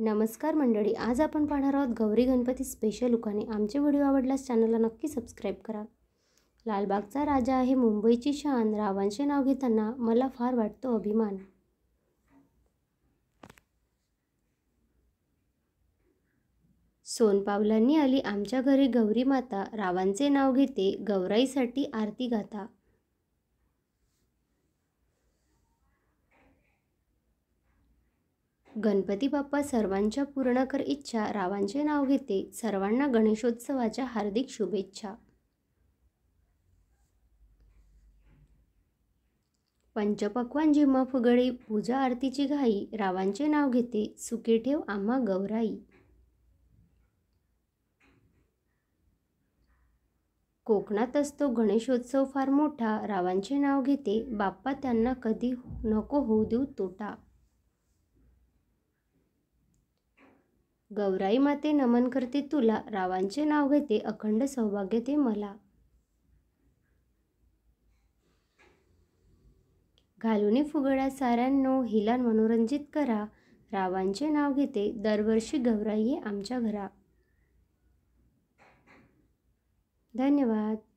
नमस्कार मंडळी, आज आपण पाहणार आहोत गौरी गणपती स्पेशल उखाणे। आमचे व्हिडिओ आवडल्यास चॅनलला नक्की सबस्क्राईब करा। लालबागचा राजा आहे मुंबईची शान, रावांचे नाव घेताना मला फार वाटतो अभिमान। सोनपावलांनी आली आमच्या घरी गौरी माता, रावांचे नाव घेते गौराईसाठी आरती गाता। गणपती बाप्पा सर्वांच्या पूर्ण कर इच्छा, रावांचे नाव घेते सर्वांना गणेशोत्सवाच्या हार्दिक शुभेच्छा। पंचपक्वान्न जिम्मा फुगडी, पूजा आरतीची घाई, रावांचे नाव घेते सुखी ठेव आम्हा गौराई। कोकणात असतो गणेशोत्सव फार मोठा, रावांचे नाव घेते बाप्पा त्यांना कधी नको होऊ देऊ तोटा। गौराई माते नमन करते तुला, रावांचे नाव घेते अखंड सौभाग्य दे मला। घालुनी फुगड्या साऱ्यांनो, हिला मनोरंजित करा, रावांचे नाव घेते दरवर्षी गौराई ये आमच्या घरा। धन्यवाद।